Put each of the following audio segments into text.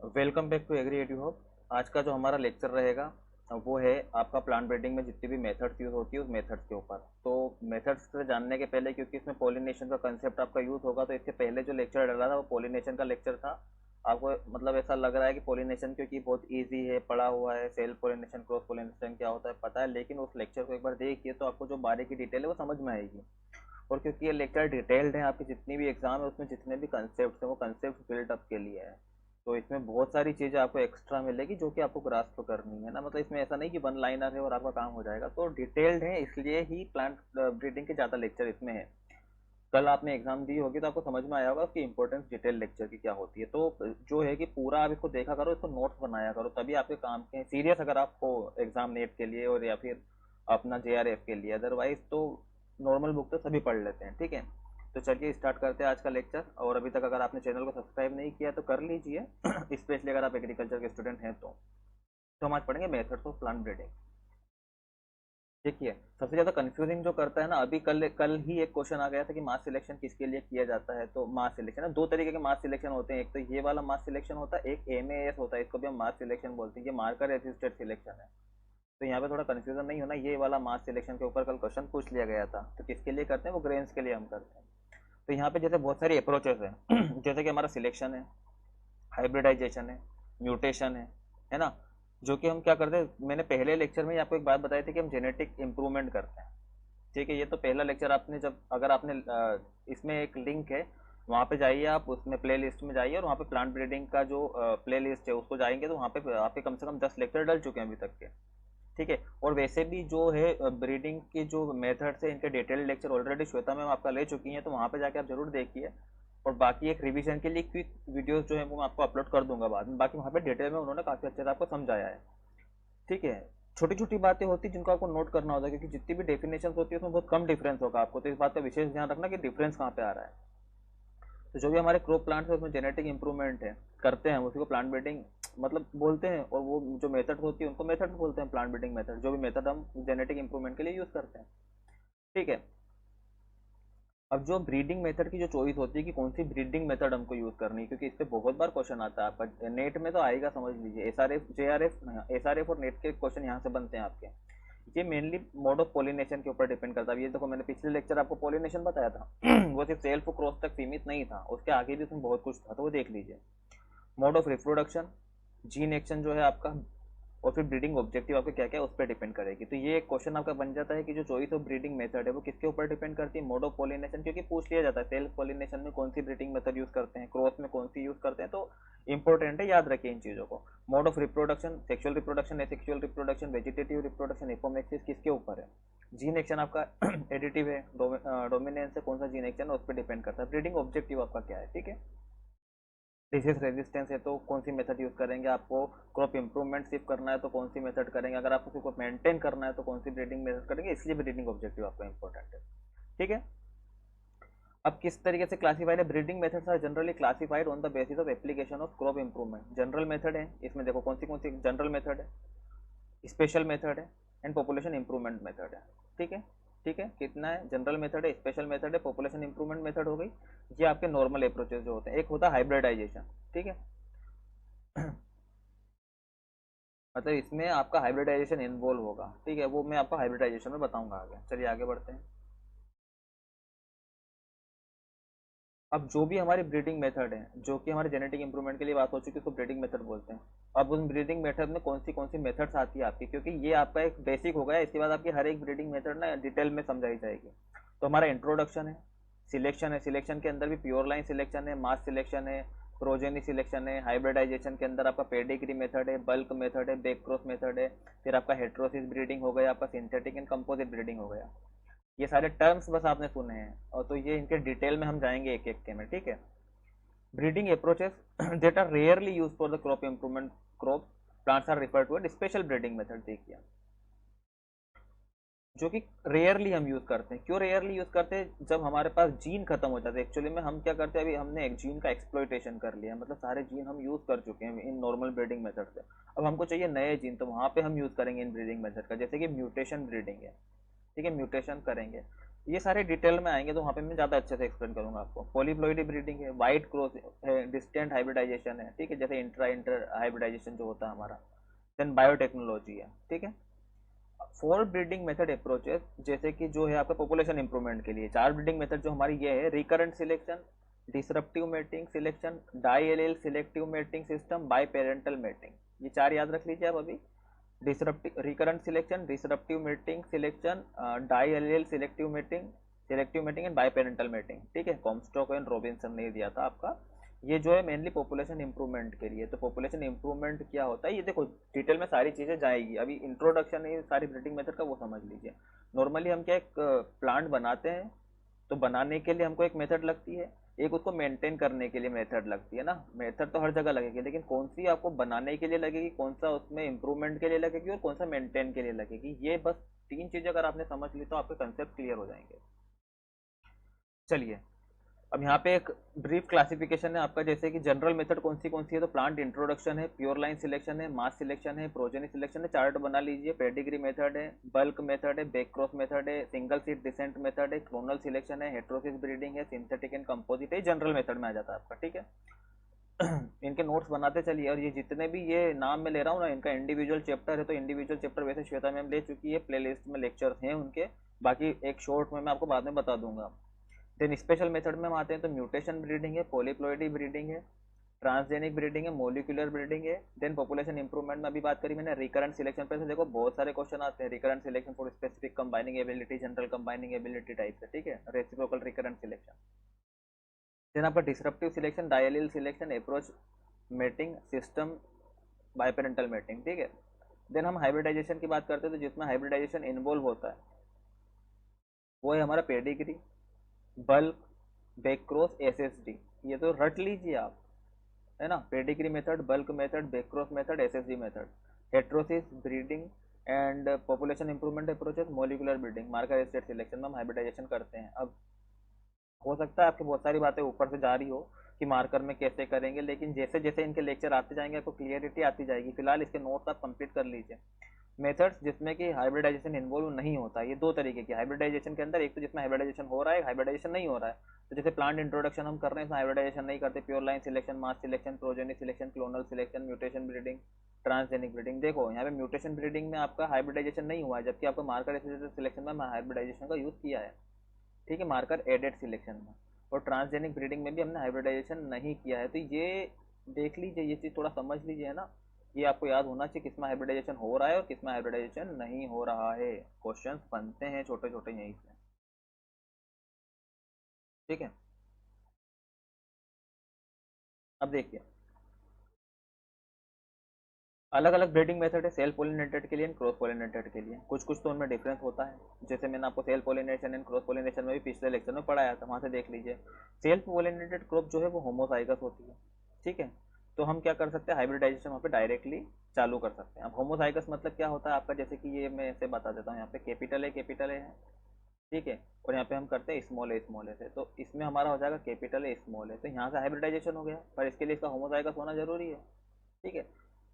Welcome back to Agri Edu Hub. आज का जो हमारा लेक्चर रहेगा वो है आपका प्लांट ब्रीडिंग में जितनी भी मेथड्स यूज़ होती है उस मेथड्स के ऊपर। तो मेथड्स से जानने के पहले, क्योंकि इसमें पॉलिनेशन का कंसेप्ट आपका यूज़ होगा, तो इससे पहले जो लेक्चर डला था वो पॉलिनेशन का लेक्चर था। आपको मतलब ऐसा लग रहा है कि पॉलिनेशन क्योंकि बहुत ईजी है, पढ़ा हुआ है, सेल्फ पॉलिनेशन क्रॉस पॉलिनेशन क्या होता है पता है, लेकिन उस लेक्चर को एक बार देखिए तो आपको जो बारीकी डिटेल है वो समझ में आएगी। और क्योंकि ये लेक्चर डिटेल्ड है, आपकी जितनी भी एग्जाम है उसमें जितने भी कंसेप्ट हैं वो कंसेप्ट बिल्डअप के लिए है। तो इसमें बहुत सारी चीज़ें आपको एक्स्ट्रा मिलेगी जो कि आपको ग्रास्प करनी है ना। मतलब इसमें ऐसा नहीं कि वन लाइनर है और आपका काम हो जाएगा। तो डिटेल्ड है, इसलिए ही प्लांट ब्रीडिंग के ज़्यादा लेक्चर इसमें है। कल आपने एग्जाम दी होगी तो आपको समझ में आया होगा उसकी इंपॉर्टेंस डिटेल लेक्चर की क्या होती है। तो जो है कि पूरा आप इसको देखा करो, इसको नोट्स बनाया करो, तभी आपके काम के हैं। सीरियस अगर आप हो एग्जाम नेट के लिए और या फिर अपना जेआरएफ के लिए, अदरवाइज तो नॉर्मल बुक तो सभी पढ़ लेते हैं। ठीक है, तो चलिए स्टार्ट करते हैं आज का लेक्चर। और अभी तक अगर आपने चैनल को सब्सक्राइब नहीं किया तो कर लीजिए स्पेशली अगर आप एग्रीकल्चर के स्टूडेंट हैं तो हम आज पढ़ेंगे मेथड्स ऑफ प्लांट ब्रीडिंग। देखिए, सबसे ज्यादा कंफ्यूजिंग जो करता है ना, अभी कल कल ही एक क्वेश्चन आ गया था कि मास सिलेक्शन किसके लिए किया जाता है। तो मास सिलेक्शन ना, दो तरीके के मास सिलेक्शन होते हैं। एक तो ये वाला मास सिलेक्शन होता है, एक एमएएस होता है, इसको भी हम मास सिलेक्शन बोलते हैं। ये मार्कर असिस्टेड सिलेक्शन है। तो यहाँ पे थोड़ा कंफ्यूजन नहीं होना, ये वाला मास सिलेक्शन के ऊपर कल क्वेश्चन पूछ लिया गया था। तो किसके लिए करते हैं, वो ग्रेन्स के लिए हम करते हैं। तो यहाँ पे जैसे बहुत सारी अप्रोचेस है जैसे कि हमारा सिलेक्शन है, हाइब्रिडाइजेशन है, म्यूटेशन है ना। जो कि हम क्या करते हैं, मैंने पहले लेक्चर में ही आपको एक बात बताई थी कि हम जेनेटिक इंप्रूवमेंट करते हैं। ठीक है, ये तो पहला लेक्चर आपने जब, अगर आपने इसमें एक लिंक है, वहाँ पे जाइए आप, उसमें प्ले लिस्ट में जाइए और वहाँ पे प्लांट ब्रीडिंग का जो प्ले लिस्ट है उसको जाएंगे तो वहाँ पे आपके कम से कम 10 लेक्चर डल चुके हैं अभी तक के। ठीक है, और वैसे भी जो है ब्रीडिंग की जो मेथड्स है इनके detailed lecture already Shweta ma'am आपका ले चुकी हैं, तो वहाँ पे जाके आप जरूर देखिए। और बाकी एक रिवीजन के लिए क्विक वीडियोस जो है वो मैं आपको अपलोड कर दूंगा बाद में। बाकी वहाँ पे डिटेल में उन्होंने काफ़ी अच्छे से आपको समझाया है। ठीक है, छोटी छोटी बातें होती हैं जिनको आपको नोट करना होता है, क्योंकि जितनी भी डेफिनेशन होती है उसमें बहुत कम डिफरेंस होगा आपको। तो इस बात का विशेष ध्यान रखना कि डिफरेंस कहाँ पे आ रहा है। तो जो भी हमारे क्रॉप प्लांट्स है उसमें जेनेटिक इंप्रूवमेंट है करते हैं, उसी को प्लांट ब्रीडिंग मतलब बोलते हैं। और वो जो मेथड होती है उनको मेथड बोलते हैं, प्लांट ब्रीडिंग मेथड, जो भी मेथड हम जेनेटिक इंप्रूवमेंट के लिए यूज करते हैं। ठीक है, अब जो ब्रीडिंग मेथड की जो चॉइस होती है कि कौन सी ब्रीडिंग मेथड हमको यूज करनी है, क्योंकि इस पे बहुत बार क्वेश्चन आता है आपका नेट में, तो आएगा समझ लीजिए। एसआरएफ जेआरएफ, एसआरएफ और नेट के क्वेश्चन यहाँ से बनते हैं आपके। ये मेनली मोड ऑफ पॉलिनेशन के ऊपर डिपेंड करता है। ये देखो, मैंने पिछले लेक्चर आपको पॉलिनेशन बताया था वो सिर्फ सेल्फ क्रॉस तक सीमित नहीं था, उसके आगे भी उसमें बहुत कुछ था, तो वो देख लीजिए। Mode of reproduction, gene action जो है आपका, और फिर ब्रीडिंग ऑब्जेक्टिव आपके क्या क्या है उस पर डिपेंड करेगी। तो ये एक क्वेश्चन आपका बन जाता है कि जो चॉइस ऑफ ब्रीडिंग मेथड है वो किसके ऊपर डिपेंड करती है, मोड ऑफ पॉलिनेशन। क्योंकि पूछ लिया जाता है सेल्फ पॉलिनेशन में कौन सी ब्रीडिंग मेथड यूज करते हैं, क्रॉस में कौन सी यूज करते हैं, तो इंपॉर्टेंट है, याद रखिए इन चीजों को। Mode of reproduction, sexual reproduction, asexual reproduction, vegetative reproduction, apomixis, किसके ऊपर है। जीन एक्शन आपका एडिटिव है, डोमिनेंस है, कौन सा जीन एक्शन है उस पर डिपेंड करता है। ब्रीडिंग ऑब्जेक्टिव आपका क्या है। ठीक है, डिसीज रेजिस्टेंस है तो कौन सी मेथड यूज करेंगे, आपको क्रॉप इंप्रूवमेंट सिर्फ करना है तो कौन सी मेथड करेंगे, अगर आपको सिर्फ मेंटेन करना है तो कौन सी ब्रीडिंग मेथड करेंगे, इसलिए ब्रीडिंग ऑब्जेक्टिव आपका इंपॉर्टेंट है। ठीक है, अब किस तरीके से क्लासिफाइड है, breeding methods are generally classified on the basis of application of crop improvement. General method है, इसमें देखो कौन सी जनरल मेथड है, स्पेशल मेथड है, एंड पॉपुलेशन इंप्रूवमेंट मेथड है। ठीक है, ठीक है, कितना है, जनरल मेथड है, स्पेशल मेथड है, पॉपुलेशन इंप्रूवमेंट मेथड हो गई। ये आपके नॉर्मल अप्रोचेस जो होते हैं। एक होता है हाइब्रिडाइजेशन। ठीक है मतलब इसमें आपका हाइब्रिडाइजेशन इन्वॉल्व होगा। ठीक है, वो मैं आपको हाइब्रिडाइजेशन में बताऊंगा आगे। चलिए आगे बढ़ते हैं। अब जो भी हमारी ब्रीडिंग मेथड है, जो कि हमारे जेनेटिक इंप्रूवमेंट के लिए बात हो चुकी है, उसको ब्रीडिंग मेथड बोलते हैं। अब उन ब्रीडिंग मेथड में कौन सी मेथड्स आती है आपकी, क्योंकि ये आपका एक बेसिक हो गया, इसके बाद आपकी हर एक ब्रीडिंग मेथड ना डिटेल में समझाई जाएगी। तो हमारा इंट्रोडक्शन है, सिलेक्शन है, सिलेक्शन के अंदर भी प्योर लाइन सिलेक्शन है, मास सिलेक्शन है, प्रोजेनी सिलेक्शन है। हाइब्रिडाइजेशन के अंदर आपका पेडिग्री मेथड है, बल्क मेथड है, बैक क्रॉस मेथड है। फिर आपका हेट्रोसिस ब्रीडिंग हो गया, आपका सिंथेटिक एंड कंपोजिट ब्रीडिंग हो गया। ये सारे टर्म्स बस आपने सुने हैं, और तो ये इनके डिटेल में हम जाएंगे एक एक के में। ठीक है, breeding approaches that are rarely use for the crop improvement crop plants are refer to at special breeding method. देखिए, जो कि रेयरली हम यूज करते हैं। क्यों रेयरली यूज करते हैं, जब हमारे पास जीन खत्म हो जाते हैं। एक्चुअली में हम क्या करते हैं, अभी हमने एक जीन का एक्सप्लॉइटेशन कर लिया, मतलब सारे जीन हम यूज कर चुके हैं इन नॉर्मल ब्रीडिंग मेथड से। अब हमको चाहिए नए जीन, तो वहां पे हम यूज करेंगे इन ब्रीडिंग मेथड का, जैसे कि म्यूटेशन ब्रीडिंग है। ठीक है, म्यूटेशन करेंगे। ये सारे डिटेल में आएंगे तो वहाँ पे मैं ज़्यादा अच्छे से एक्सप्लेन करूंगा आपको। पॉलीप्लॉइडी ब्रीडिंग है, वाइट क्रॉस है, डिस्टेंट हाइब्रिडाइजेशन है, ठीक है, जैसे इंट्रा इंटर हाइब्रिडाइजेशन जो होता है हमारा। देन बायोटेक्नोलॉजी है, ठीक है। फोर ब्रीडिंग मेथड अप्रोचेस, जैसे कि जो है आपका पॉपुलेशन इंप्रूवमेंट के लिए चार ब्रीडिंग मेथड जो हमारी ये है, recurrent selection, disruptive mating selection, diallel selective mating system, biparental mating. ये चार याद रख लीजिए आप अभी। Disruptive recurrent selection, disruptive mating selection, diallel selective mating and biparental mating, ठीक है। कॉम्स्टॉक एंड रॉबिन्सन ने दिया था आपका। ये जो है मेनली पॉपुलेशन इंप्रूवमेंट के लिए। तो पॉपुलेशन इंप्रूवमेंट क्या होता है ये देखो, डिटेल में सारी चीज़ें जाएगी। अभी इंट्रोडक्शन है सारी ब्रीडिंग मेथड का, वो समझ लीजिए। नॉर्मली हम क्या एक प्लांट बनाते हैं, तो बनाने के लिए हमको एक मेथड लगती है, एक उसको मेंटेन करने के लिए मेथड लगती है ना। मेथड तो हर जगह लगेगी, लेकिन कौन सी आपको बनाने के लिए लगेगी, कौन सा उसमें इंप्रूवमेंट के लिए लगेगी और कौन सा मेंटेन के लिए लगेगी, ये बस तीन चीज़ें अगर आपने समझ ली तो आपके कंसेप्ट क्लियर हो जाएंगे। चलिए, अब यहाँ पे एक ब्रीफ क्लासिफिकेशन है आपका, जैसे कि जनरल मेथड कौन सी है, तो प्लांट इंट्रोडक्शन है, प्योर लाइन सिलेक्शन है, मास सिलेक्शन है, प्रोजेनी सिलेक्शन है, चार्ट बना लीजिए, पेडिग्री मेथड है, बल्क मेथड है, बैक क्रॉस मेथड है, सिंगल सीड डिसेंट मेथड है, क्लोनल सिलेक्शन है, हेट्रोसिस ब्रीडिंग है, सिंथेटिक एंड कंपोजिट है, जनरल मेथड में आ जाता है आपका, ठीक है। इनके नोट्स बनाते चलिए, और ये जितने भी ये नाम मैं ले रहा हूँ ना, इनका इंडिविजुअल चैप्टर है, तो इंडिविजुअल चैप्टर वैसे श्वेता मैम ले चुकी है, प्ले लिस्ट में लेक्चर हैं उनके, बाकी एक शॉर्ट में मैं आपको बाद में बता दूंगा। देन स्पेशल मेथड में हम आते हैं, तो म्यूटेशन ब्रीडिंग है, पॉलीप्लॉइडी ब्रीडिंग है, ट्रांसजेनिक ब्रीडिंग है, मोलिकुलर ब्रीडिंग है। देन पॉपुलेशन इंप्रूवमेंट में अभी बात करी मैंने, रिकरेंट सिलेक्शन पे से देखो बहुत सारे क्वेश्चन आते हैं। Recurrent selection for specific combining ability, general combining ability type से, ठीक है, रेसिप्रोकल रिकरेंट सिलेक्शन। देन आपका disruptive selection, diallel selection, approach mating system, biparental mating, ठीक है। देन हम हाइब्रिडाइजेशन की बात करते हैं, तो जिसमें हाइब्रिडाइजेशन इन्वॉल्व होता है वो है हमारा पेडिग्री, बल्क, बैकक्रॉस, एसएसडी। ये तो रट लीजिए आप, है ना। Pedigree method, bulk method, backcross method, SSD method, heterosis breeding and population improvement approaches, molecular breeding, marker state selection में हम हाइब्रिडाइजेशन करते हैं। अब हो सकता है आपकी बहुत सारी बातें ऊपर से जा रही हो कि मार्कर में कैसे करेंगे, लेकिन जैसे जैसे इनके लेक्चर आते जाएंगे आपको क्लियरिटी आती जाएगी। फिलहाल इसके नोट्स आप कंप्लीट कर लीजिए। मेथड्स जिसमें कि हाइब्रिडाइजेशन इन्वॉल्व नहीं होता, ये दो तरीके की हाइब्रिडाइजेशन के अंदर, एक तो जिसमें हाइब्रिडाइजेशन हो रहा है, हाइब्रिडाइजेशन नहीं हो रहा है। तो जैसे प्लांट इंट्रोडक्शन हम कर रहे हैं, इसमें हाइब्रिडाइजेशन नहीं करते, pure line selection, mass selection, progeny selection, clonal selection, mutation breeding, transgenic breeding. देखो यहाँ पे म्यूटेशन ब्रीडिंग में आपका हाइब्रिडाइजेशन नहीं हुआ है, जबकि आपका मार्कर सिलेक्शन में हाइब्रिडाइजेशन का यूज किया है, ठीक है, मार्कर एडेड सिलेक्शन में। और ट्रांसजेनिक ब्रीडिंग में भी हमने हाइब्रिडाइजेशन नहीं किया है। तो ये देख लीजिए, ये चीज़ थोड़ा समझ लीजिए, है ना। ये आपको याद होना चाहिए किसमें हाइब्रिडाइजेशन हो रहा है और किसमें हाइब्रिडाइजेशन नहीं हो रहा है। क्वेश्चंस बनते हैं छोटे छोटे यहीं से, ठीक है। अब देखिए, अलग अलग ब्रीडिंग मेथड है सेल्फ पोलिनेटेड के लिए एंड क्रॉस पोलिनेटेड के लिए। कुछ कुछ तो उनमें डिफरेंस होता है, जैसे मैंने आपको self pollination and cross pollination में भी पिछले लेक्चर में पढ़ाया था, वहाँ से देख लीजिए। सेल्फ पोलिनेटेड क्रॉप जो है वो होमोजाइगस होती है, ठीक है। तो हम क्या कर सकते हैं, हाइब्रिडाइजेशन वहाँ पे डायरेक्टली चालू कर सकते हैं। अब होमोजाइगस मतलब क्या होता है आपका, जैसे कि ये मैं ऐसे बता देता हूँ, यहाँ पे कैपिटल ए है, ठीक है, और यहाँ पे हम करते हैं स्मॉल ए से, तो इसमें हमारा हो जाएगा कैपिटल ए स्मॉल ए, तो यहाँ से हाइब्रिडाइजेशन हो गया, पर इसके लिए इसका होमोजाइगस होना जरूरी है, ठीक है।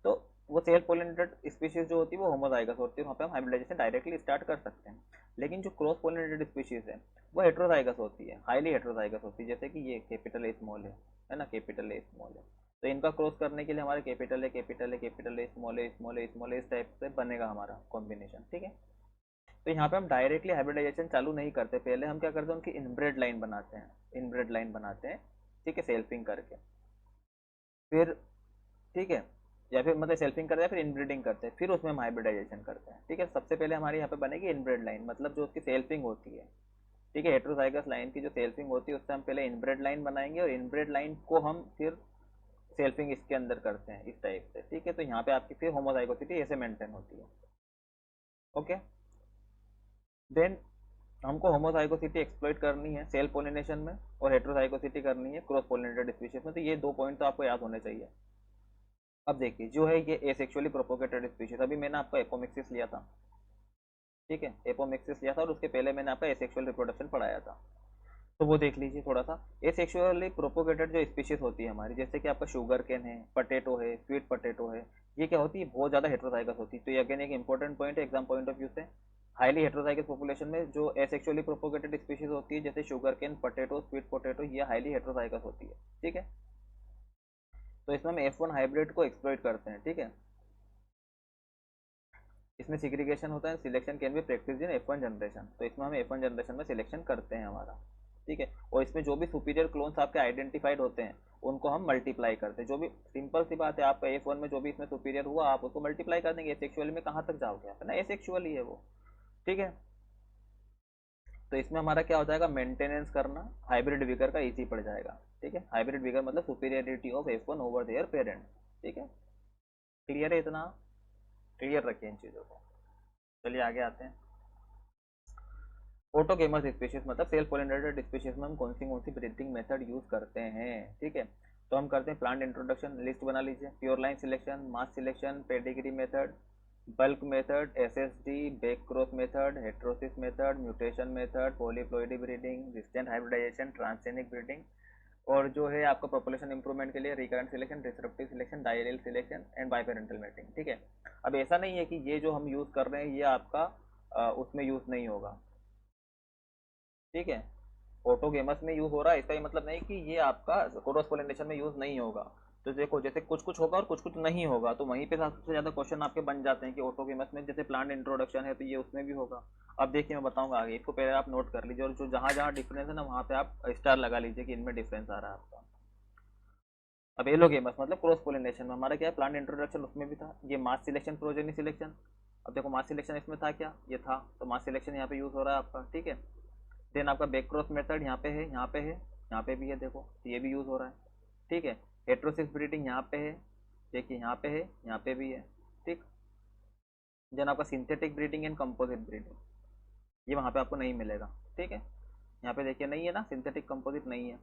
तो वो सेल्फ पोलिनेटेड स्पीशीज जो होती है वो होमोजाइगस होती है, वहाँ पे हम हाइब्रिडाइजेशन डायरेक्टली स्टार्ट कर सकते हैं। लेकिन जो क्रॉस पोलिनेटेड स्पीशीज है वो हेट्रोजाइगस होती है, हाईली हेट्रोजाइगस होती है, जैसे कि ये कैपिटल ए स्मॉल है ना, कैपिटल ए स्मॉल है। तो इनका क्रॉस करने के लिए हमारे कैपिटल ए स्मॉल ए इस टाइप से बनेगा हमारा कॉम्बिनेशन, ठीक है। तो यहाँ पे हम डायरेक्टली हाइब्रिडाइजेशन चालू नहीं करते, पहले हम क्या करते हैं, उनकी इनब्रेड लाइन बनाते हैं, इनब्रेड लाइन बनाते हैं, ठीक है, सेल्फिंग करके। फिर, ठीक है, या फिर मतलब सेल्फिंग करते हैं, फिर इनब्रीडिंग करते हैं, फिर उसमें हम हाइब्रिडाइजेशन करते हैं, ठीक है। सबसे पहले हमारे यहाँ पे बनेगी इनब्रेड लाइन, मतलब जो उसकी सेल्फिंग होती है, ठीक है, हेट्रोजाइगस लाइन की जो सेल्फिंग होती है उससे हम पहले इनब्रेड लाइन बनाएंगे, और इनब्रेड लाइन को हम फिर सेल्फिंग इसके अंदर करते हैं इस टाइप से, ठीक है। तो यहाँ पे आपकी फिर होमोजाइगोसिटी ऐसे मेंटेन होती है, ओके। देन हमको होमोजाइगोसिटी एक्सप्लॉइट करनी है सेल पोलिनेशन में, और हेट्रोजाइगोसिटी करनी है क्रॉस पोलिनेटेड स्पीशीज में। तो ये दो पॉइंट तो आपको याद होने चाहिए। अब देखिए, जो है ये एसेक्सुअली प्रोपोगेटेड स्पीशीज, अभी मैंने आपको एपोमिक्सिस लिया था, ठीक है, एपोमिक्सिस लिया था, और उसके पहले मैंने आपका एसेक्सुअल रिप्रोडक्शन पढ़ाया था। तो वो देख लीजिए थोड़ा सा। एसेक्सुअली प्रोपोगेटेड जो स्पीशीज होती है हमारी, जैसे कि आपका शुगर केन है, पटेटो है, स्वीट पटेटो है, ये क्या होती है, बहुत ज़्यादा हेट्रोजाइगस होती है। तो ये अगेन एक इंपॉर्टेंट पॉइंट है एग्जाम पॉइंट ऑफ व्यू से। हाईली हेट्रोजाइगस पॉपुलेशन में जो एसेक्सुअली प्रोपोगेटेड स्पीशीज होती है जैसे sugarcane, potato, sweet potato, ये हाईली हेट्रोजाइगस होती है, ठीक है। तो इसमें हम F1 हाइब्रिड को एक्सप्लॉइट करते हैं, ठीक है। इसमें सिग्रीगेशन होता है, selection can be practice in F1 generation, तो इसमें हम F1 जनरेशन में सिलेक्शन करते हैं हमारा, ठीक है। और इसमें जो भी सुपीरियर क्लोन्स आपके आइडेंटिफाइड होते हैं उनको हम मल्टीप्लाई करते हैं, जो भी सिंपल सी बात है, आपका F1 में जो भी इसमें सुपीरियर हुआ आप उसको मल्टीप्लाई कर देंगे, एसेक्सुअली में कहाँ तक जाओगे आप, है ना, एसेक्सुअली है वो, ठीक है। तो इसमें हमारा क्या हो जाएगा, मेंटेनेंस करना हाइब्रिड विगर का इजी पड़ जाएगा, ठीक है। हाइब्रिड विगर मतलब superiority of F1 over there parent, ठीक है। क्लियर है इतना, क्लियर रखिए इन चीज़ों को। चलिए आगे आते हैं। ऑटोगेमस स्पीशीज मतलब सेल्फ पोलिनेटेड स्पीशीज में हम कौन सी ब्रीडिंग मेथड यूज करते हैं, ठीक है। तो हम करते हैं प्लांट इंट्रोडक्शन, लिस्ट बना लीजिए, pure line selection, mass selection, pedigree method, bulk method, SSD, back cross method, heterosis method, mutation method, polyploidy breeding, distant hybridization, transgenic breeding, और जो है आपका पॉपुलेशन इंप्रूवमेंट के लिए recurrent selection, disruptive selection, diallel selection and biparental mating, ठीक है। अब ऐसा नहीं है कि ये जो हम यूज़ कर रहे हैं ये आपका उसमें यूज़ नहीं होगा, ठीक है। ऑटोगेमस में यूज हो रहा है इसका ये मतलब नहीं कि ये आपका क्रॉस पोलिनेशन में यूज नहीं होगा। तो देखो जैसे कुछ कुछ होगा और कुछ कुछ नहीं होगा, तो वहीं पे सबसे ज्यादा क्वेश्चन आपके बन जाते हैं कि ऑटोगेमस में जैसे प्लांट इंट्रोडक्शन है तो ये उसमें भी होगा। अब देखिए मैं बताऊंगा आगे, इसको पहले आप नोट कर लीजिए और जो जहां जहां डिफरेंस है ना वहां पे आप स्टार लगा लीजिए कि इनमें डिफरेंस आ रहा है आपका। अब एलोगेमस मतलब क्रॉस पोलिनेशन में हमारा क्या है, प्लांट इंट्रोडक्शन उसमें भी था, ये मास सिलेक्शन, प्रोजेनी सिलेक्शन। अब देखो मास सिलेक्शन इसमें था क्या, ये था, तो मास सिलेक्शन यहाँ पे यूज हो रहा है आपका, ठीक है। देन आपका बैक क्रॉस मेथड यहाँ पे है, यहाँ पे है, यहाँ पे भी है, देखो तो ये भी यूज हो रहा है, ठीक है। हेट्रोसिस ब्रीडिंग यहाँ पे है, देखिए यहाँ पे है, यहाँ पे भी है, ठीक। देन आपका synthetic breeding and composite breeding, ये वहाँ पे आपको नहीं मिलेगा, ठीक है। यहाँ पे देखिए नहीं है ना, सिंथेटिक कंपोजिट नहीं है।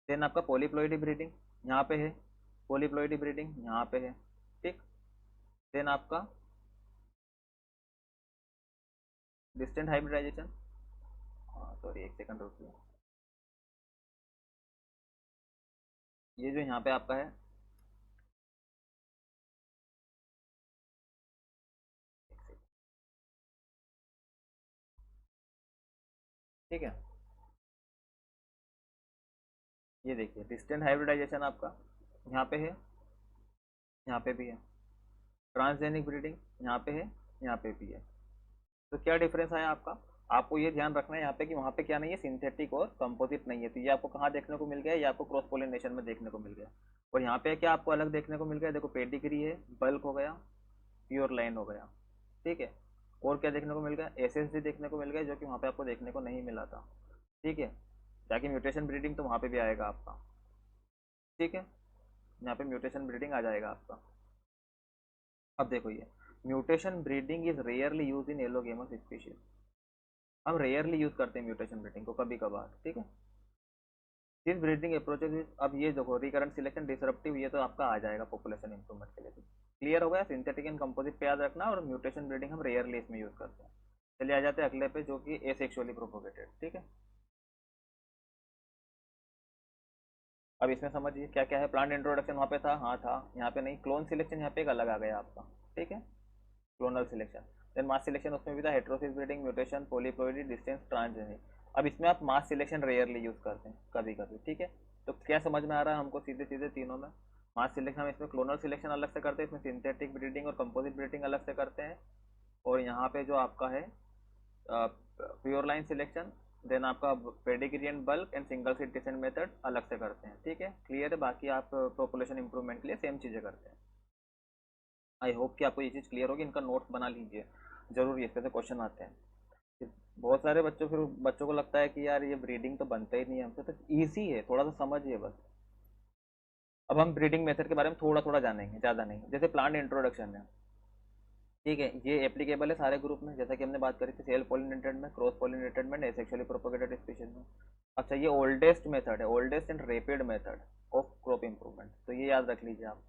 देन आपका पॉलीप्लॉइडी ब्रीडिंग यहाँ पे है, पॉलीप्लॉइडी ब्रीडिंग यहाँ पे है, ठीक। देन आपका डिस्टेंट हाइब्रिडाइजेशन, हाँ सॉरी एक सेकंड रुकिए, ये जो यहाँ पे आपका है, ठीक है। ये देखिए डिस्टेंट हाइब्रिडाइजेशन आपका यहाँ पे है, यहाँ पे भी है। ट्रांसजेनिक ब्रीडिंग यहाँ पे है, यहाँ पे भी है। तो क्या डिफरेंस आया आपका, आपको ये ध्यान रखना है यहाँ पे कि वहाँ पे क्या नहीं है, सिंथेटिक और कंपोजिट नहीं है, तो ये आपको कहाँ देखने को मिल गया, ये आपको क्रॉस पोलिनेशन में देखने को मिल गया। और यहाँ पे क्या आपको अलग देखने को मिल गया, देखो पेडिग्री है, बल्क हो गया, प्योर लाइन हो गया, ठीक है। और क्या देखने को मिल गया, एसएसडी देखने को मिल गया, जो कि वहाँ पे आपको देखने को नहीं मिला था, ठीक है। ताकि म्यूटेशन ब्रीडिंग तो वहाँ पे भी आएगा आपका, ठीक है। यहाँ पे म्यूटेशन ब्रीडिंग आ जाएगा आपका। अब देखो ये mutation breeding is rarely use in allogamous species, हम रेयरली यूज करते हैं म्यूटेशन ब्रीडिंग को, कभी कभार, ठीक है। दिस ब्रीडिंग अप्रोचेज इज, अब ये देखो रिकरेंट सिलेक्शन, डिसरप्टिव, ये तो आपका आ जाएगा पॉपुलेशन इंप्रूवमेंट के लिए। क्लियर हो गया, सिंथेटिक एंड कंपोजिट पे याद रखना, और म्यूटेशन ब्रीडिंग हम रेयरली इसमें यूज करते हैं। चलिए आ जाते हैं अगले पे जो कि एसेक्सुअली प्रोपोगेटेड, ठीक है। अब इसमें समझिए क्या क्या है, प्लांट इंट्रोडक्शन वहाँ पे था, हाँ था, यहाँ पे नहीं। क्लोन सिलेक्शन यहाँ पे एक अलग आ गया आपका, ठीक है, clonal selection. Then mass selection उसमें भी था, heterosis breeding, mutation, polyploidy, distance, transgenic. अब इसमें आप मास सिलेक्शन रेयरली यूज करते हैं कभी कभी, ठीक है। तो क्या समझ में आ रहा है हमको, सीधे सीधे तीनों में मास सिलेक्शन हम इसमें क्लोनल सिलेक्शन अलग से करते हैं, इसमें सिंथेटिक ब्रीडिंग और कंपोजिट ब्रीडिंग अलग से करते हैं, और यहाँ पे जो आपका है प्योर लाइन सिलेक्शन, देन आपका pedigree and bulk and single seed descent method अलग से करते हैं, ठीक है। क्लियर है, बाकी आप पॉपुलेशन इंप्रूवमेंट के लिए सेम चीज़ें करते हैं। आई होप कि आपको ये चीज़ क्लियर होगी, इनका नोट्स बना लीजिए जरूर, इस पे से क्वेश्चन आते हैं। बहुत सारे बच्चों को लगता है कि यार ये ब्रीडिंग तो बनता ही नहीं है हमसे, तो ईजी है, थोड़ा सा समझिए बस। अब हम ब्रीडिंग मेथड के बारे में थोड़ा थोड़ा जानेंगे, ज़्यादा नहीं। जैसे प्लांट इंट्रोडक्शन है, ठीक है, ये एप्लीकेबल है सारे ग्रुप में, जैसा कि हमने बात करी थी सेल्फ पॉलिनेटेड में, क्रॉस पॉलिनेटेड में, एसेक्सुअली प्रोपेगेटेड स्पीशीज में। अच्छा ये ओल्डेस्ट मेथड है, oldest and rapid method of crop improvement, तो ये याद रख लीजिए आप।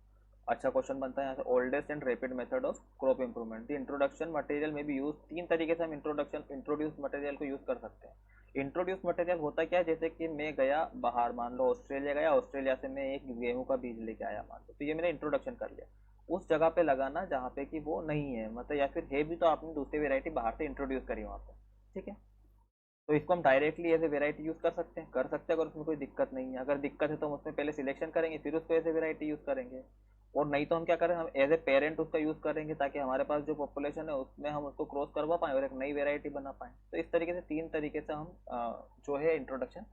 अच्छा क्वेश्चन बनता है यहाँ से, oldest and rapid method of crop improvement. The introduction material में भी यूज, तीन तरीके से हम इंट्रोड्यूस मटेरियल को यूज कर सकते हैं। इंट्रोड्यूस मटेरियल होता क्या है, जैसे कि मैं गया बाहर, मान लो ऑस्ट्रेलिया गया, ऑस्ट्रेलिया से मैं एक गेहूं का बीज लेके आया मान लो, तो ये मैंने इंट्रोडक्शन कर लिया। उस जगह पे लगाना जहाँ पे कि वो नहीं है, मतलब या फिर है भी तो आपने दूसरी वेराइटी बाहर से इंट्रोड्यूस करी वहाँ पे, ठीक है। तो इसको हम directly as a variety use कर सकते हैं अगर उसमें कोई दिक्कत नहीं है। अगर दिक्कत है तो हम उसमें पहले सिलेक्शन करेंगे, फिर उसको एज ए वेराइटी यूज़ करेंगे। और नहीं तो हम क्या करें, हम एज ए पेरेंट उसका यूज़ करेंगे ताकि हमारे पास जो पॉपुलेशन है उसमें हम उसको क्रॉस करवा पाएँ और एक नई वेराइटी बना पाएँ। तो इस तरीके से 3 तरीके से हम जो है इंट्रोडक्शन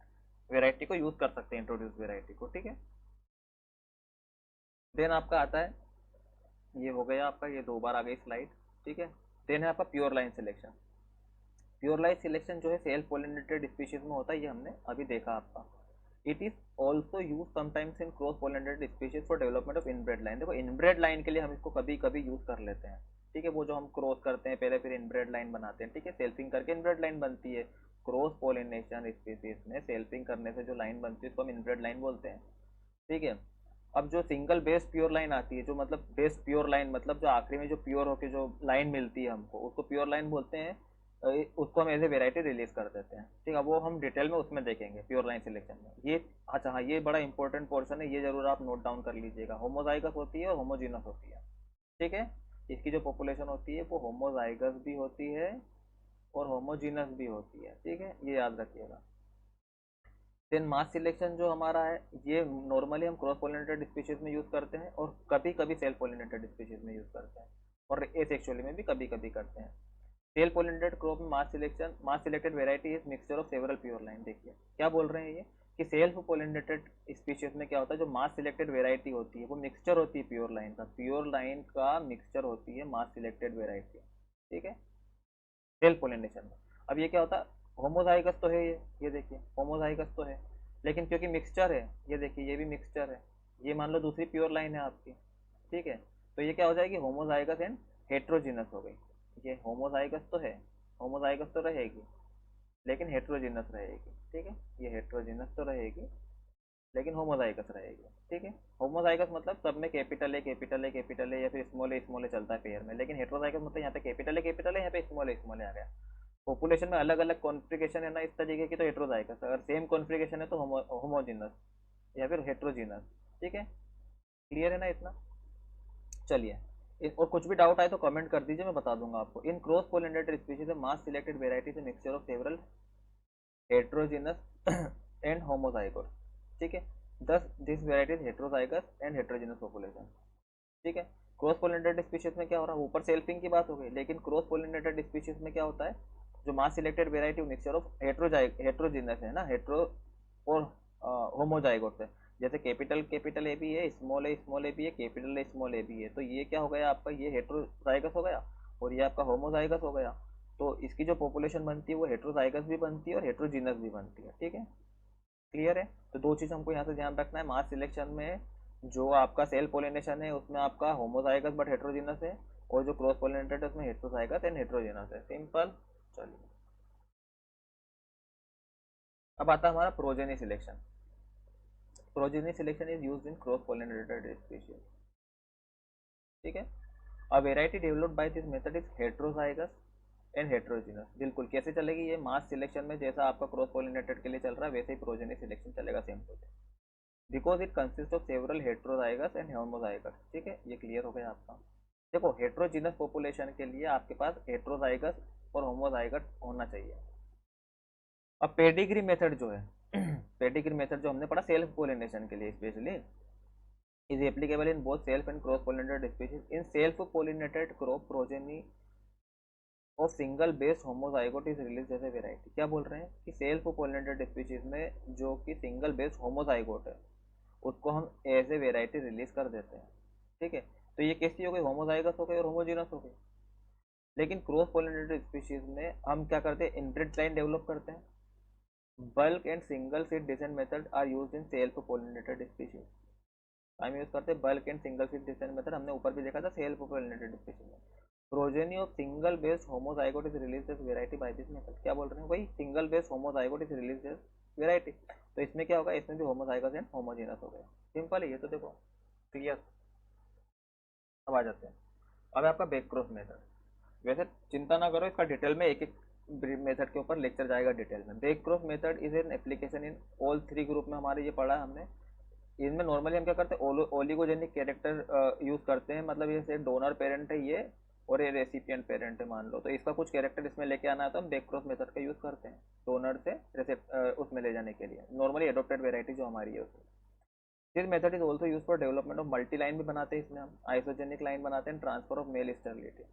वेराइटी को यूज़ कर सकते हैं, इंट्रोड्यूस वेराइटी को, ठीक है। देन आपका आता है, ये हो गया आपका, ये 2 बार आ गई स्लाइड, ठीक है। देन है आपका pure line selection. Pure line selection जो है सेल्फ पोलिनेटेड स्पीशीज में होता है, ये हमने अभी देखा आपका। It is also use sometimes in cross pollinated species for development of inbred line. देखो इनब्रेड लाइन के लिए हम इसको कभी कभी यूज कर लेते हैं, ठीक है। वो जो हम क्रॉस करते हैं पहले, फिर इनब्रेड लाइन बनाते हैं, ठीक है। सेल्फिंग करके इनब्रेड लाइन बनती है। क्रॉस पोलिनेशन स्पीशीज में सेल्फिंग करने से जो लाइन बनती है उसको हम इनब्रेड लाइन बोलते हैं, ठीक है। अब जो सिंगल बेस प्योर लाइन आती है, जो मतलब बेस प्योर लाइन मतलब जो आखिरी में जो प्योर होके जो लाइन मिलती है हमको, उसको प्योर लाइन बोलते हैं। उसको हम एज ए वेराइटी रिलीज कर देते हैं, ठीक है। वो हम डिटेल में उसमें देखेंगे प्योर लाइन सिलेक्शन में। ये अच्छा हाँ, ये बड़ा इंपॉर्टेंट पोर्शन है, ये जरूर आप नोट डाउन कर लीजिएगा। होमोजाइगस होती है और होमोजीनस होती है, ठीक है। इसकी जो पॉपुलेशन होती है वो होमोजाइगस भी होती है और होमोजीनस भी होती है, ठीक है, ये याद रखिएगा। देन मास सिलेक्शन जो हमारा है, ये नॉर्मली हम क्रॉस पोलिनेटेड स्पीशीज में यूज़ करते हैं और कभी कभी सेल्फ पोलिनेटेड स्पीशीज में यूज़ करते हैं, और एसेक्सुअली में भी कभी कभी करते हैं। सेल्फ पोलिनेटेड क्रॉप में mass selected variety is mixture of several pure line. देखिए क्या बोल रहे हैं ये, कि सेल्फ पोलिनेटेड स्पीशीज में क्या होता है, जो मास सिलेक्टेड वेराइटी होती है वो मिक्सचर होती है प्योर लाइन का, प्योर लाइन का मिक्सचर होती है मास सिलेक्टेड वेराइटी, ठीक है, सेल्फ पोलिनेशन में। अब ये क्या होता है, होमोजाइगस तो है ये देखिए होमोजाइगस तो है, लेकिन क्योंकि मिक्सचर है, ये देखिए ये भी मिक्सचर है, ये मान लो दूसरी प्योर लाइन है आपकी, ठीक है। तो ये क्या हो जाएगी, होमोजाइगस एंड हेट्रोजीनस हो गई। ये होमोजाइगस तो है, होमोजाइगस तो रहेगी, लेकिन हेट्रोजीनस रहेगी, ठीक है। ये हेट्रोजीनस तो रहेगी लेकिन होमोजाइगस रहेगी, ठीक है। होमोजाइगस मतलब सब में कैपिटल है कैपिटल है कैपिटल है, या फिर स्मॉल ए चलता है पेयर में, लेकिन हेट्रोजाइगस मतलब यहाँ पे कैपिटल है यहाँ पे स्मॉल ए आ गया। पॉपुलेशन में अलग अलग कॉन्फ़िगरेशन है ना इस तरीके की, तो हेट्रोजाइगस। अगर सेम कॉन्फ़िगरेशन है तो होमोजीनस या फिर हेट्रोजीनस, ठीक है। क्लियर है ना इतना। चलिए, और कुछ भी डाउट आए तो कमेंट कर दीजिए, मैं बता दूंगा आपको। In cross pollinated species mass selected varieties mixture of several heterogeneous and homozygous, ठीक है। Thus this varieties heterozygous and heterogeneous population, ठीक है। क्रॉस पोलिनेटेड स्पीशीज में क्या हो रहा है, ऊपर सेल्फिंग की बात हो गई, लेकिन क्रॉस पोलिनेटेड स्पीशीज में क्या होता है, जो mass selected variety mixture of heterogeneous है ना, हेट्रो और होमोजाइगोट है। जैसे कैपिटल ए भी है, स्मॉल ए भी है, कैपिटल स्मॉल ए भी है, तो ये क्या हो गया आपका, ये हेट्रोजाइगस हो गया और ये आपका होमोजाइगस हो गया। तो इसकी जो पॉपुलेशन बनती है वो हेट्रोजाइगस भी बनती है और हेट्रोजीनस भी बनती है, ठीक है। क्लियर है। तो दो चीज़ हमको यहाँ से ध्यान रखना है, मास सिलेक्शन में जो आपका सेल पोलिनेशन है उसमें आपका होमोजाइगस बट हेट्रोजीनस है, और जो क्रॉस पोलिनेटेड है उसमें हेट्रोजाइगस एंड हेट्रोजीनस है, सिंपल। चलिए, अब आता है हमारा progeny selection. Progeny selection is used in cross pollinated species, ठीक है। A variety developed by this method is heterozygous and heterogeneous. बिल्कुल कैसे चलेगी ये, मास सिलेक्शन में जैसा आपका क्रॉस पोलिनेटेड के लिए चल रहा है वैसे ही प्रोजेनी सिलेक्शन चलेगा, same to same, because it consist of several heterozygous and homozygous, ठीक है। ये क्लियर हो गया आपका। देखो हेट्रोजीनस पॉपुलेशन के लिए आपके पास हेट्रोजाइगस और होमोजाइगस होना चाहिए। अब पेडिग्री मेथड जो है पेडिग्री मेथड जो हमने पढ़ा सेल्फ पोलिनेशन के लिए specially, is applicable in both self and cross pollinated species. In self pollinated crop progeny of single base homozygote is release as a variety. क्या बोल रहे हैं कि सेल्फ पोलिनेटेड स्पीशीज में जो कि सिंगल बेस होमोजाइगोट है उसको हम एज ए वेराइटी रिलीज कर देते हैं, ठीक है। तो ये कैसी हो गई, होमोजाइगस हो गई और होमोजीनस हो गई। लेकिन क्रॉस पोलिनेटेड स्पीशीज में हम क्या करते हैं, इनब्रेड लाइन डेवलप करते हैं। Bulk and single seed descent method are used in self pollinated species. हम यूज करते हैं bulk and single seed descent method, हमने ऊपर भी देखा था सेल्फ पोलिनेटेड स्पीशीज में। Progeny of single based homozygote is release as variety by this method. क्या बोल रहे हैं भाई, single based homozygote is release as variety, तो इसमें क्या होगा, इसमें भी होमोजाइगस एंड होमोजेनस हो गया, सिंपल है ये तो। देखो क्लियर। अब आ जाते हैं, अब आपका बैक क्रॉस मेथड। वैसे चिंता ना करो, इसका डिटेल में एक एक मेथड के ऊपर लेक्चर जाएगा डिटेल में। Back cross method is an application in all three group में, हमारे ये पढ़ा है हमने, इनमें नॉर्मली हम क्या करते हैं, ओलिगोजेनिक कैरेक्टर यूज करते हैं, मतलब ये से डोनर पेरेंट है ये, और ये रेसिपिएंट पेरेंट है मान लो, तो इसका कुछ कैरेक्टर इसमें लेके आना है तो हम बैक क्रॉस मेथड का यूज करते हैं डोनर से उसमें ले जाने के लिए, नॉर्मली एडोप्टेड वेराइटी जो हमारी है उसमें। This method is also use for development of multi line भी बनाते हैं इसमें हम, आइसोजेनिक लाइन बनाते हैं, ट्रांसफर ऑफ मेल स्टेरिलिटी,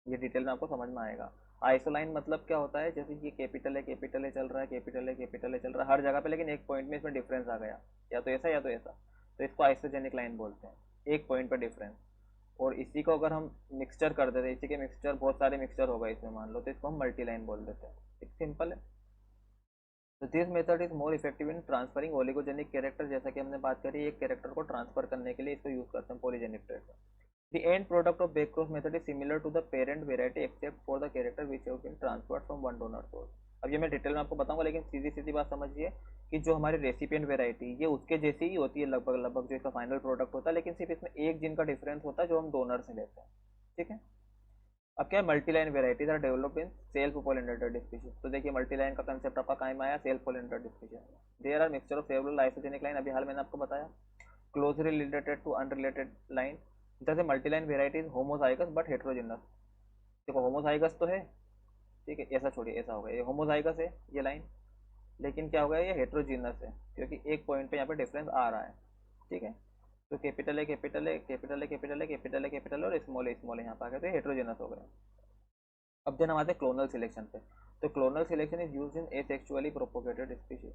ये डिटेल में आपको समझ में आएगा। आइसोलाइन मतलब क्या होता है, जैसे कि कैपिटल है चल रहा है, कैपिटल है चल रहा है हर जगह पे, लेकिन एक पॉइंट में इसमें डिफरेंस आ गया, या तो ऐसा या तो ऐसा, तो इसको आइसोजेनिक लाइन बोलते हैं, एक पॉइंट पर डिफरेंस। और इसी को अगर हम मिक्सचर कर देते, इसी के मिक्सचर बहुत सारे मिक्सचर होगा इसमें मान लो, तो इसको हम मल्टी लाइन बोल देते हैं, एक सिंपल है। तो this method is more effective in transferring oligogenic character, जैसा कि हमने बात करी एक कैरेक्टर को ट्रांसफर करने के लिए इसको यूज करते हैं पॉलीजेनिक ट्रेड में। The end product of backcross method is similar to the parent variety except for the character which have been transferred from one donor source। अब ये मैं डिटेल में आपको बताऊंगा, लेकिन सीधी सीधी बात समझिए कि जो हमारी रेसिपिएंट वेराइटी ये उसके जैसी ही होती है लगभग लगभग जो इसका फाइनल प्रोडक्ट होता है, लेकिन सिर्फ इसमें एक जिन का डिफरेंस होता है जो हम डोनर से लेते हैं, ठीक है। अब क्या है, multiline varieties are developed in self pollinated species, तो देखिए मल्टीलाइन का कंसेप्ट आपका कायम आया सेल्फ पोलिनेटेड स्पीशीज में। There are mixture of several isogenic line, अभी हाल मैंने आपको बताया, closely related to unrelated line, जैसे multiline varieties homozygous but heterogeneous. देखो होमोजाइगस तो है, ठीक है, ऐसा छोड़िए, ऐसा होगा, ये होमोजाइगस है ये लाइन, लेकिन क्या होगा ये हेट्रोजीनस है, क्योंकि एक पॉइंट पे यहाँ पे डिफरेंस आ रहा है, ठीक है। तो कैपिटल है कैपिटल है कैपिटल है कैपिटल है कैपिटल है कैपिटल और स्मॉल है यहाँ पे आ गया, तो हेट्रोजीनस हो गया। अब देन हम आते हैं क्लोनल सिलेक्शन पे। तो clonal selection is used in asexually propagated species.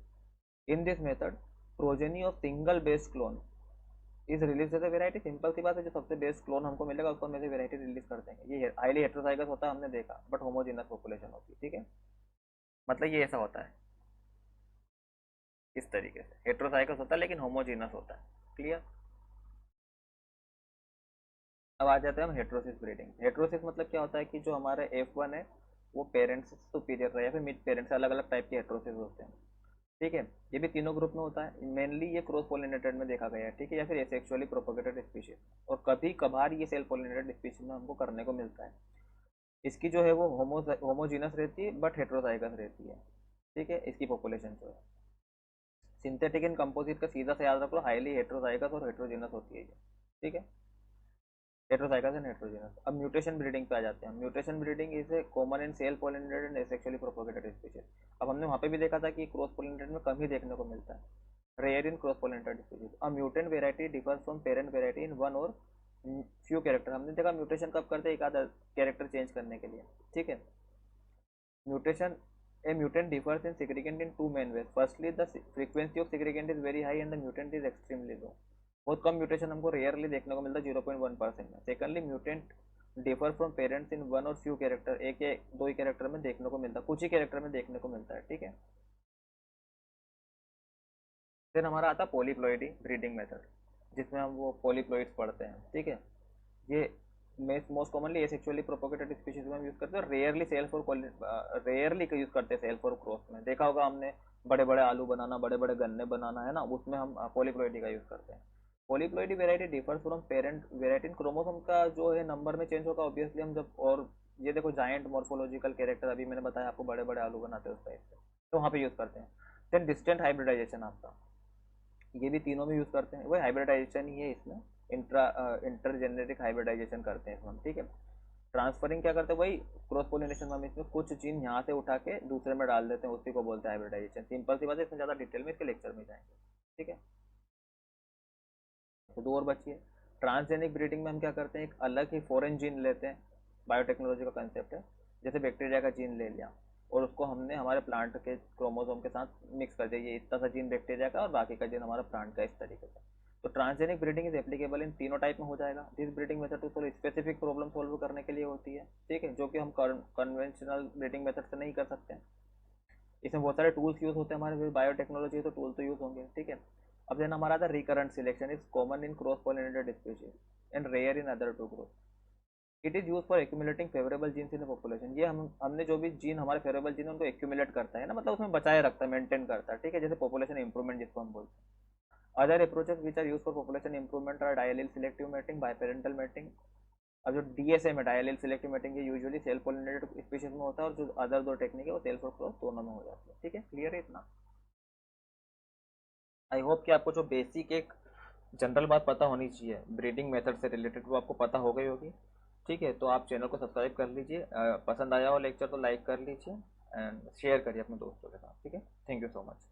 In this method progeny of single based clone is release जैसे वेराइटी, सिंपल सी बात है, जो सबसे बेस्ट क्लोन हमको मिलेगा उसको हम ऐसे वेराइटी रिलीज कर देंगे। ये हाईली हेट्रोजाइगस होता है हमने देखा, बट होमोजेनस पॉपुलेशन होती है, ठीक है, मतलब ये ऐसा होता है इस तरीके से, हेट्रोजाइगस होता है लेकिन होमोजेनस होता है, क्लियर। अब आ जाते हैं हम हेट्रोसिस ब्रीडिंग। हेट्रोसिस मतलब क्या होता है कि जो हमारा F1 है वो पेरेंट्स से सुपीरियर रहे या फिर मिड पेरेंट्स से, अलग अलग टाइप के हेट्रोसिस होते हैं, ठीक है। ये भी तीनों ग्रुप में होता है, मेनली ये क्रॉस पोलिनेटेड में देखा गया है, ठीक है, या फिर एसेक्सुअली प्रोपोगेटेड स्पीशीज, और कभी कभार ये सेल्फ पोलिनेटेड स्पीशीज में हमको करने को मिलता है। इसकी जो है वो होमोजीनस रहती है बट हेट्रोजाइगस रहती है, ठीक है, इसकी पॉपुलेशन जो है। सिंथेटिक इन कंपोजिट का सीधा से याद रख लो, हाईली हेट्रोजाइगस और हेट्रोजीनस होती है ये, ठीक है, हेट्रोजाइगस एंड हेट्रोजीनस। अब म्यूटेशन ब्रीडिंग पे आ जाते हैं। Mutation breeding is a common in self pollinated and asexually propagated species. अब हमने वहाँ पे भी देखा था कि क्रॉस पोलिनेटेड में कम ही देखने को मिलता है, rare in cross pollinated species. A mutant variety differs from parent variety in one or few character. हमने देखा म्यूटेशन कब करते हैं, एक आधा कैरेक्टर चेंज करने के लिए, ठीक है। Mutation, a mutant differs in segregant in two main ways. Firstly, the frequency of segregant is very high and the mutant is extremely low. बहुत कम म्यूटेशन हमको रेयरली देखने को मिलता है 0.1% में। Secondly mutant differ from parents in one or few character, एक या दो ही कैरेक्टर में देखने को मिलता है, कुछ ही कैरेक्टर में देखने को मिलता है, ठीक है। फिर हमारा आता है पॉलीप्लॉइडी ब्रीडिंग मेथड, जिसमें हम वो पॉलीप्लॉइड्स पढ़ते हैं, ठीक है। ये most commonly asexually propagated species में हम यूज करते हैं, रेयरली सेल्फ और रेयरली यूज करते हैं सेल्फ और क्रॉस में। देखा होगा हमने बड़े बड़े आलू बनाना, बड़े बड़े गन्ने बनाना है ना, उसमें हम पॉलीप्लॉइडी का यूज करते हैं। Polyploidy variety differs from parent variety in chromosome का जो है नंबर में चेंज होगा ऑब्वियसली, हम जब, और ये देखो जायंट मॉर्फोलॉजिकल कैरेक्टर अभी मैंने बताया आपको, बड़े बड़े आलू बनाते हैं उस टाइप से, तो वहाँ पे यूज करते हैं। देन डिस्टेंट हाइब्रिडाइजेशन आपका, ये भी तीनों में यूज करते हैं, वही हाइब्रिडाइजेशन ही है इसमें, इंटरजेनेटिक हाइब्रिडाइजेशन करते हैं इसमें हम, ठीक है। ट्रांसफरिंग क्या करते हैं, वही क्रॉस पोलिनेशन में हम इसमें कुछ जीन यहाँ से उठा के दूसरे में डाल देते हैं, उसी को बोलते हैं हाइब्रिडाइजेशन। सिंपल सी बात है, इसमें ज़्यादा डिटेल में इसके लेक्चर में जाएंगे, ठीक है। तो दो और बची है। ट्रांसजेनिक ब्रीडिंग में हम क्या करते हैं, एक अलग ही फॉरेन जीन लेते हैं, बायोटेक्नोलॉजी का कंसेप्ट है, जैसे बैक्टीरिया का जीन ले लिया और उसको हमने हमारे प्लांट के क्रोमोसोम के साथ मिक्स कर दिया, ये इतना सा जीन बैक्टीरिया का और बाकी का जीन हमारा प्लांट का, इस तरीके से। तो transgenic breeding is applicable in तीनों टाइप में हो जाएगा। This breeding method to solve specific problem solve करने के लिए होती है, ठीक है, जो कि हम कन्वेंशनल ब्रीडिंग मेथड से नहीं कर सकते हैं। इसमें बहुत सारे टूल्स यूज होते हैं हमारे, बायोटेक्नोलॉजी तो टूल तो यूज होंगे, ठीक है। अब देन हमारा था recurrent selection is common in cross pollinated species and rare in other two group. It is use for accumulating favourable genes in population. ये हमने जो भी जीन हमारे फेवरेबल जीन उनको एक्यूमुलेट करता है ना, मतलब उसमें बचाए रखता है, मेंटेन करता है, ठीक है, जैसे पॉपुलेशन इंप्रूवमेंट जिसको हम बोलते हैं। Other approaches which are use for population improvement are diallel selective mating, biparental mating. अब जो डीएसएम है, डायलिल सिलेक्टिव मैटिंग, ये यूजुअली सेल्फ पोलिनेटेड स्पीशीज में होता है, और जो अदर दो टेक्निक है वो सेल्फ और क्रॉस दोनों में हो जाती है, ठीक है, क्लियर है इतना। आई होप कि आपको जो बेसिक एक जनरल बात पता होनी चाहिए ब्रीडिंग मेथड से रिलेटेड वो आपको पता हो गई होगी। ठीक है, तो आप चैनल को सब्सक्राइब कर लीजिए, पसंद आया हो लेक्चर तो लाइक कर लीजिए एंड शेयर करिए अपने दोस्तों के साथ। ठीक है, थैंक यू सो मच।